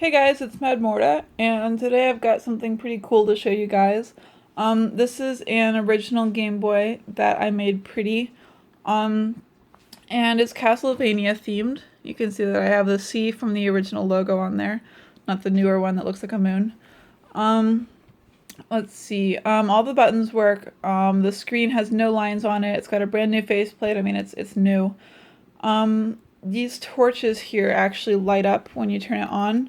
Hey guys, it's Mad Morta, and today I've got something pretty cool to show you guys. This is an original Game Boy that I made pretty, um, and it's Castlevania themed. You can see that I have the C from the original logo on there, not the newer one that looks like a moon. Um, let's see, all the buttons work. The screen has no lines on it. It's got a brand new faceplate. I mean, it's new. These torches here actually light up when you turn it on.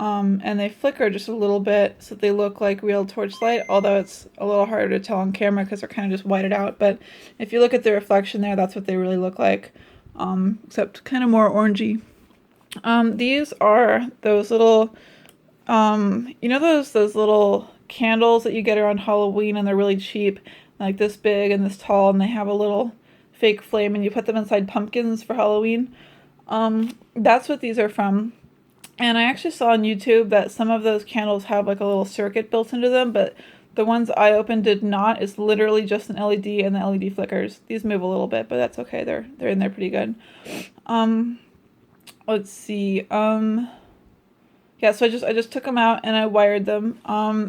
And they flicker just a little bit so they look like real torchlight, although it's a little harder to tell on camera because they're kind of just whited out. But if you look at the reflection there, that's what they really look like, except kind of more orangey. These are those little, those little candles that you get around Halloween, and they're really cheap, like this big and this tall, and they have a little fake flame, and you put them inside pumpkins for Halloween. That's what these are from. And I actually saw on YouTube that some of those candles have like a little circuit built into them, but the ones I opened did not. It's literally just an LED and the LED flickers. These move a little bit, but that's okay. They're in there pretty good. Let's see. Yeah, so I just took them out and I wired them.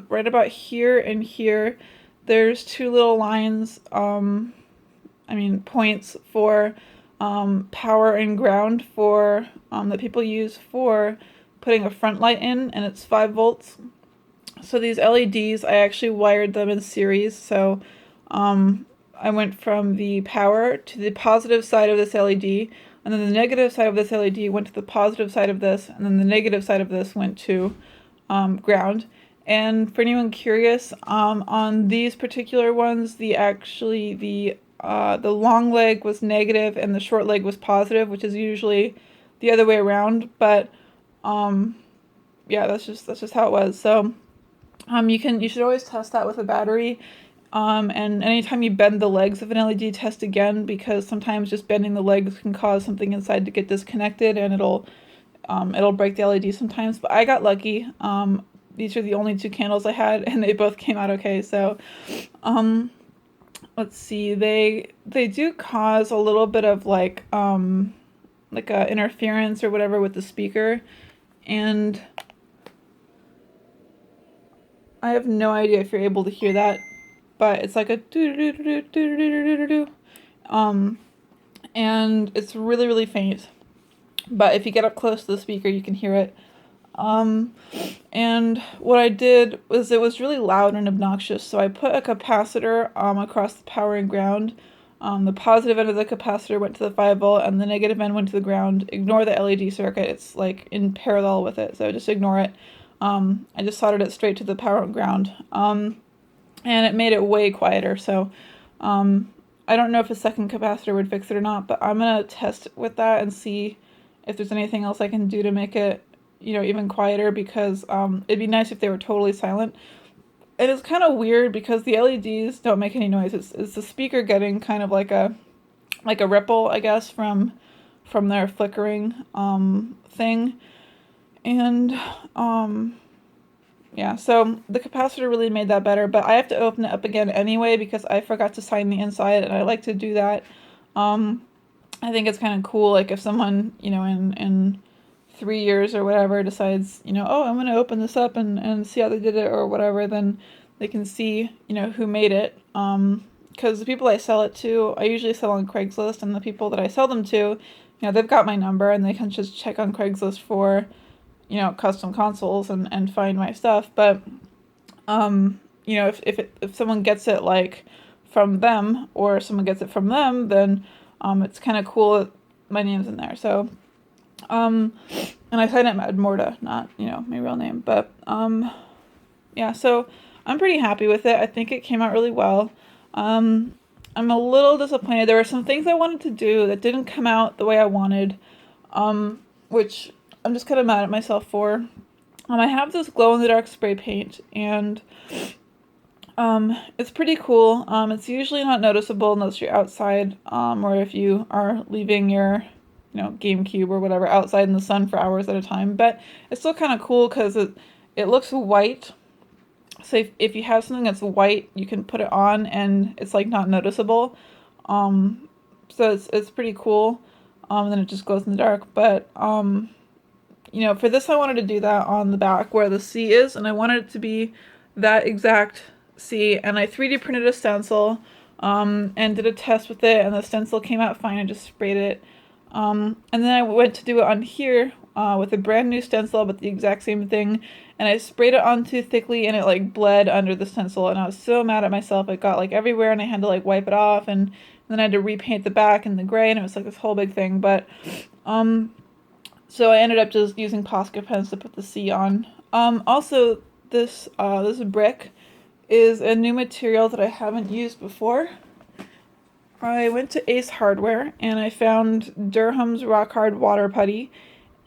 Right about here and here, there's two little lines, points for power and ground for that people use for putting a front light in, and it's 5 volts. So these LEDs, I actually wired them in series. So I went from the power to the positive side of this LED, and then the negative side of this LED went to the positive side of this, and then the negative side of this went to ground. And for anyone curious, on these particular ones, the long leg was negative and the short leg was positive, which is usually the other way around. But yeah, that's just how it was. So you should always test that with a battery. And anytime you bend the legs of an LED, test again, because sometimes just bending the legs can cause something inside to get disconnected, and it'll break the LED sometimes. But I got lucky. These are the only 2 candles I had, and they both came out okay. So let's see, they do cause a little bit of like a interference or whatever with the speaker, and I have no idea if you're able to hear that, but it's like a doo doo doo doo doo doo doo. And it's really, really faint, but if you get up close to the speaker you can hear it. And what I did was, it was really loud and obnoxious, so I put a capacitor across the power and ground. The positive end of the capacitor went to the 5 volt, and the negative end went to the ground. Ignore the LED circuit, it's like in parallel with it, so just ignore it. I just soldered it straight to the power and ground, and it made it way quieter. So I don't know if a second capacitor would fix it or not, but I'm gonna test with that and see if there's anything else I can do to make it, even quieter, because it'd be nice if they were totally silent. And it's kind of weird because the LEDs don't make any noise. It's the speaker getting kind of like a ripple, I guess, from their flickering thing. And yeah, so the capacitor really made that better, but I have to open it up again anyway because I forgot to sign the inside, and I like to do that. I think it's kind of cool, like if someone, in 3 years or whatever decides, oh, I'm going to open this up and see how they did it or whatever, then they can see, who made it. Because the people I sell it to, I usually sell on Craigslist, and the people that I sell them to, they've got my number, and they can just check on Craigslist for, custom consoles and find my stuff. But, if someone gets it like from them, or someone gets it from them, then it's kind of cool that my name's in there. So and I signed it Mad Morta, not, my real name. But yeah, so I'm pretty happy with it. I think it came out really well. I'm a little disappointed. There were some things I wanted to do that didn't come out the way I wanted, which I'm just kind of mad at myself for. I have this glow-in-the-dark spray paint, and it's pretty cool. It's usually not noticeable unless you're outside, or if you are leaving your GameCube or whatever outside in the sun for hours at a time. But it's still kind of cool because it looks white. So if you have something that's white, you can put it on and it's like not noticeable. So it's pretty cool. And then it just glows in the dark. But you know, for this I wanted to do that on the back where the C is, and I wanted it to be that exact C, and I 3D printed a stencil and did a test with it, and the stencil came out fine. I just sprayed it. And then I went to do it on here with a brand new stencil, but the exact same thing, and I sprayed it on too thickly, and it like bled under the stencil, and I was so mad at myself. It got like everywhere, and I had to like wipe it off, and then I had to repaint the back in the gray, and it was like this whole big thing. But so I ended up just using Posca pens to put the C on. Also, this brick is a new material that I haven't used before. I went to Ace Hardware and I found Durham's Rock Hard Water Putty,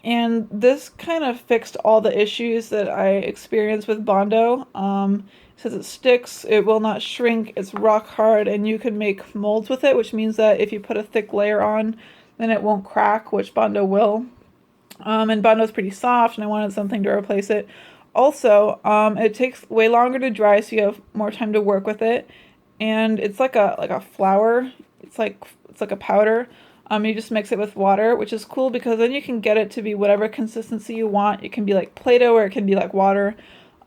and this kind of fixed all the issues that I experienced with Bondo. It says it sticks, it will not shrink, it's rock hard, and you can make molds with it, which means that if you put a thick layer on, then it won't crack, which Bondo will. And Bondo's pretty soft, and I wanted something to replace it. Also, it takes way longer to dry, so you have more time to work with it. And it's like a flour. It's like a powder. You just mix it with water, which is cool because then you can get it to be whatever consistency you want. It can be like Play-Doh or it can be like water.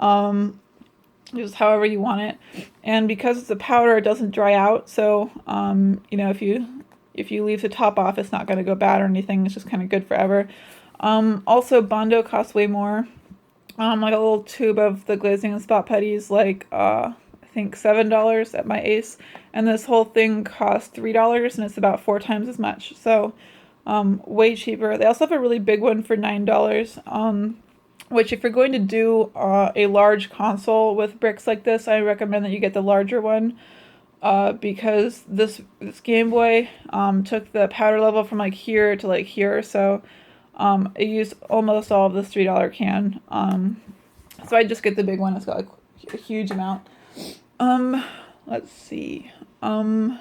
Just however you want it. And because it's a powder, it doesn't dry out. So, you know, if you leave the top off, it's not going to go bad or anything. It's just kind of good forever. Also, Bondo costs way more. Like a little tube of the glazing and spot putties, like, I think $7 at my Ace, and this whole thing costs $3, and it's about 4 times as much, so, way cheaper. They also have a really big one for $9, which if you're going to do, a large console with bricks like this, I recommend that you get the larger one, because this Game Boy, took the powder level from, like, here to, like, here, so, it used almost all of this $3 can. So I just get the big one. It's got like a huge amount. Let's see. I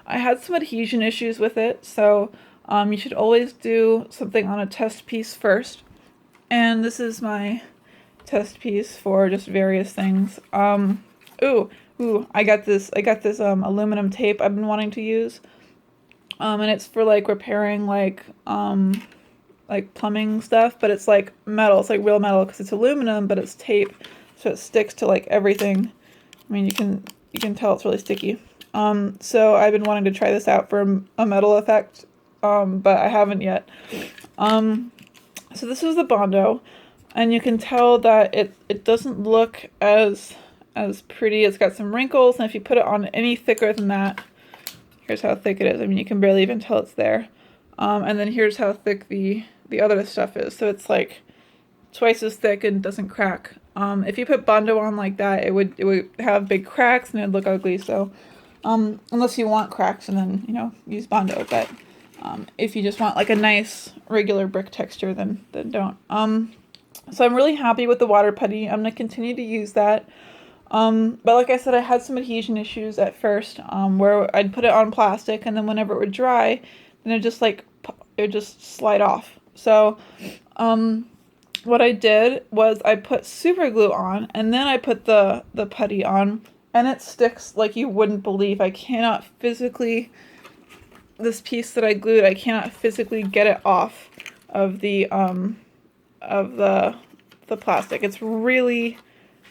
had some adhesion issues with it, so you should always do something on a test piece first. And this is my test piece for just various things. Ooh, I got this aluminum tape I've been wanting to use. And it's for like repairing like plumbing stuff, but it's like metal. It's like real metal because it's aluminum, but it's tape, so it sticks to like everything. I mean, you can tell it's really sticky. So I've been wanting to try this out for a metal effect, but I haven't yet. So this is the Bondo, and you can tell that it doesn't look as pretty. It's got some wrinkles, and if you put it on any thicker than that, here's how thick it is. I mean, you can barely even tell it's there. And then here's how thick the other stuff is. So it's like twice as thick and doesn't crack. If you put Bondo on like that, it would have big cracks and it'd look ugly. So unless you want cracks, and then, you know, use Bondo. But if you just want like a nice regular brick texture, then don't. So I'm really happy with the water putty. I'm gonna continue to use that. But like I said, I had some adhesion issues at first, where I'd put it on plastic, and then whenever it would dry, then it would just slide off. So, what I did was I put super glue on, and then I put the putty on, and it sticks like you wouldn't believe. I cannot physically, this piece that I glued, I cannot physically get it off of the plastic. It's really,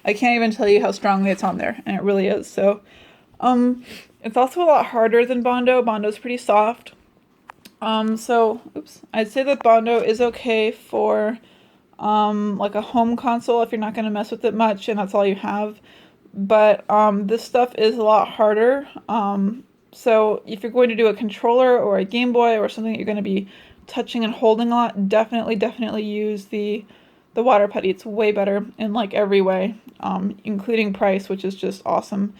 I can't even tell you how strongly it's on there, and it really is. So, it's also a lot harder than Bondo. Bondo's pretty soft. I'd say that Bondo is okay for, like a home console if you're not going to mess with it much and that's all you have. But, this stuff is a lot harder. So if you're going to do a controller or a Game Boy or something that you're going to be touching and holding a lot, definitely use the water putty. It's way better in like every way, including price, which is just awesome.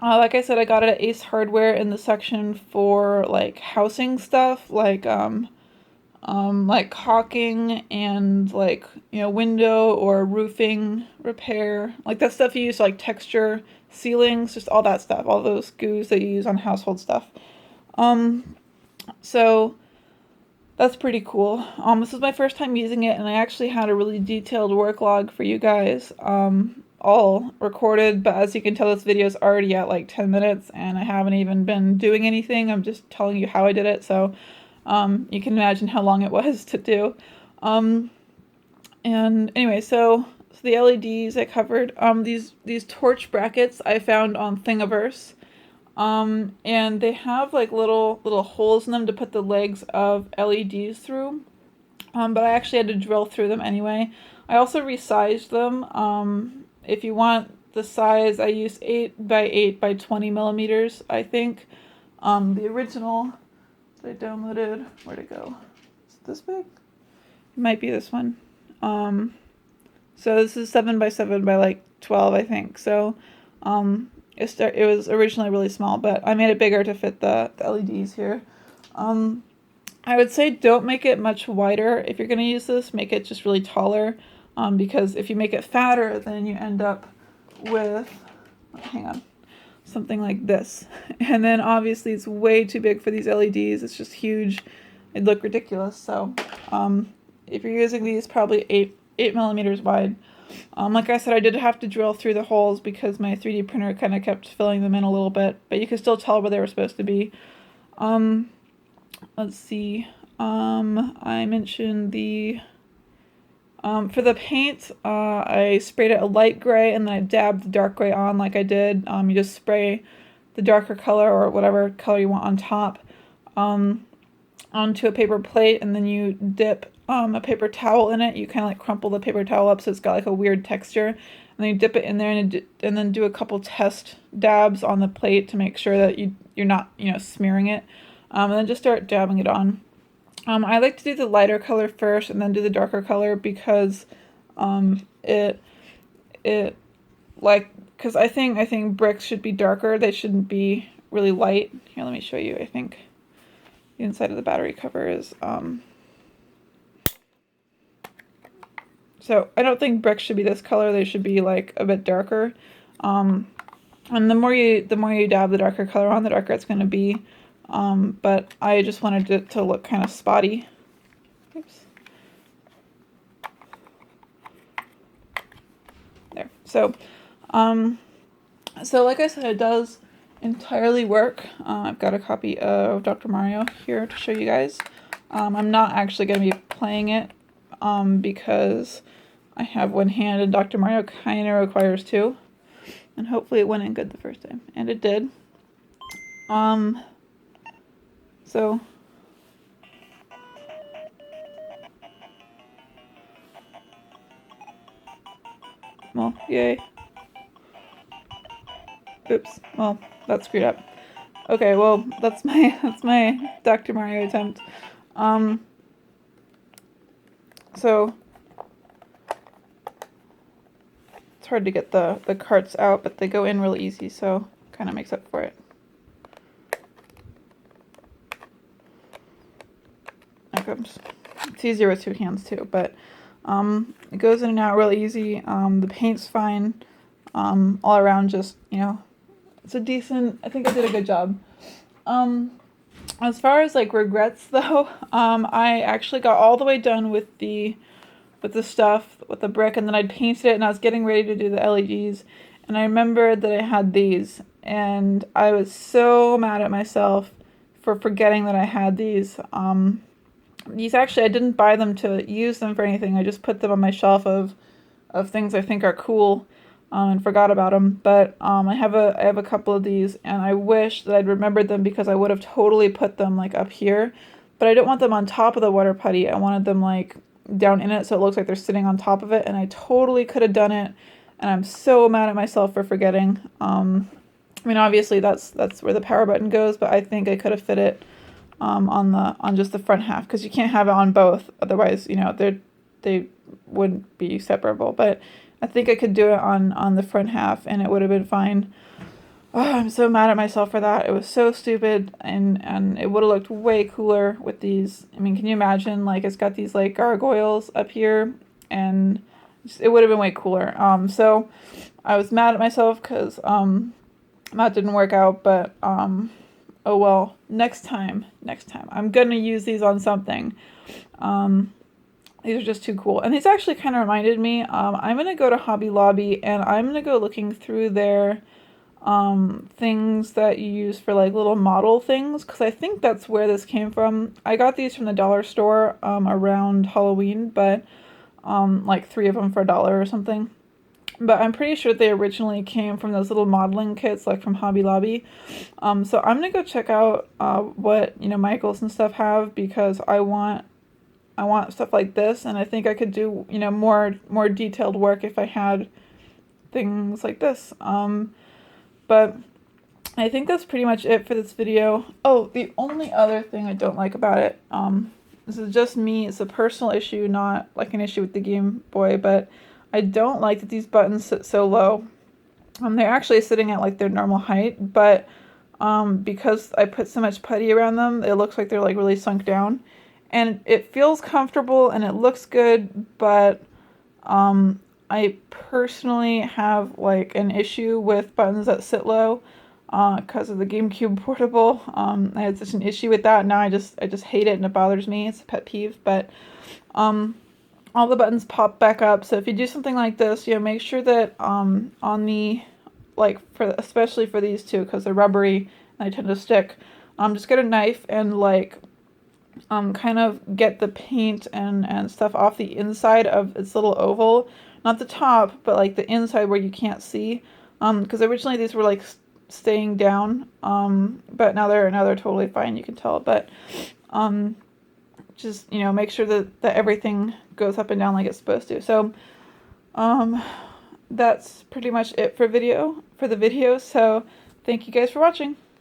Like I said, I got it at Ace Hardware in the section for like housing stuff, like caulking and like, you know, window or roofing repair, like that stuff you use to like texture ceilings, just all that stuff, all those goos that you use on household stuff. So that's pretty cool. This is my first time using it, and I actually had a really detailed work log for you guys, all recorded, but as you can tell, this video is already at like 10 minutes, and I haven't even been doing anything. I'm just telling you how I did it, so you can imagine how long it was to do. Um, and anyway, so the LEDs I covered. These torch brackets I found on Thingiverse. And they have like little holes in them to put the legs of LEDs through. But I actually had to drill through them anyway. I also resized them. If you want the size, I used 8 by 8 by 20 millimeters, I think. The original that I downloaded, where'd it go? Is it this big? It might be this one. So this is 7 by 7 by like 12, I think. So, it was originally really small, but I made it bigger to fit the LEDs here. I would say don't make it much wider. If you're going to use this, make it just really taller, because if you make it fatter, then you end up with, hang on, something like this. And then obviously it's way too big for these LEDs. It's just huge. It'd look ridiculous. So if you're using these, probably 8 millimeters wide. Like I said, I did have to drill through the holes because my 3D printer kind of kept filling them in a little bit, but you could still tell where they were supposed to be. Let's see. I mentioned the for the paint, I sprayed it a light gray and then I dabbed the dark gray on like I did. You just spray the darker color or whatever color you want on top onto a paper plate, and then you dip a paper towel in it. You kind of like crumple the paper towel up so it's got like a weird texture, and then you dip it in there and then do a couple test dabs on the plate to make sure that you're not smearing it, and then just start dabbing it on. I like to do the lighter color first and then do the darker color because because I think bricks should be darker. They shouldn't be really light. Here, let me show you. I think the inside of the battery cover is so I don't think bricks should be this color. They should be like a bit darker. And the more you dab the darker color on, the darker it's going to be. But I just wanted it to look kind of spotty. Oops. There. So like I said, it does entirely work. I've got a copy of Dr. Mario here to show you guys. I'm not actually going to be playing it because I have one hand and Dr. Mario kind of requires two. And hopefully it went in good the first time. And it did. So well, yay. Oops. Well, that screwed up. Okay, well, that's my Dr. Mario attempt. So it's hard to get the carts out, but they go in real easy, so kind of makes up for it. It's easier with two hands too, but it goes in and out real easy. The paint's fine. All around, just it's a decent. I think I did a good job. As far as like regrets though, I actually got all the way done with the stuff with the brick, and then I'd painted it, and I was getting ready to do the LEDs, and I remembered that I had these, and I was so mad at myself for forgetting that I had these. These actually, I didn't buy them to use them for anything. I just put them on my shelf of things I think are cool, and forgot about them. But I have a couple of these, and I wish that I'd remembered them because I would have totally put them like up here. But I don't want them on top of the water putty. I wanted them like down in it so it looks like they're sitting on top of it, and I totally could have done it, and I'm so mad at myself for forgetting. I mean, obviously that's where the power button goes, but I think I could have fit it on just the front half, because you can't have it on both, otherwise they wouldn't be separable. But I think I could do it on the front half and it would have been fine. Oh, I'm so mad at myself for that. It was so stupid, and it would have looked way cooler with these. I mean, can you imagine, like, it's got these like gargoyles up here, and it would have been way cooler. So I was mad at myself because that didn't work out, but oh well, next time I'm gonna use these on something. These are just too cool, and these actually kind of reminded me, I'm gonna go to Hobby Lobby and I'm gonna go looking through their things that you use for like little model things, because I think that's where this came from. I got these from the dollar store around Halloween, but like 3 of them for $1 or something. But I'm pretty sure they originally came from those little modeling kits, like from Hobby Lobby. So I'm gonna go check out what Michaels and stuff have, because I want stuff like this, and I think I could do more detailed work if I had things like this. But I think that's pretty much it for this video. Oh, the only other thing I don't like about it, this is just me, it's a personal issue, not like an issue with the Game Boy, but I don't like that these buttons sit so low. They're actually sitting at like their normal height, but because I put so much putty around them, it looks like they're like really sunk down. And it feels comfortable and it looks good, but I personally have like an issue with buttons that sit low because of the GameCube portable. I had such an issue with that. Now I just hate it and it bothers me. It's a pet peeve, but all the buttons pop back up. So if you do something like this, make sure that on the, like, especially for these two, because they're rubbery and they tend to stick, just get a knife and like kind of get the paint and stuff off the inside of its little oval, not the top, but like the inside where you can't see, because originally these were like staying down, but now they're totally fine, you can tell. But just make sure that everything goes up and down like it's supposed to. So that's pretty much it for the video. So thank you guys for watching.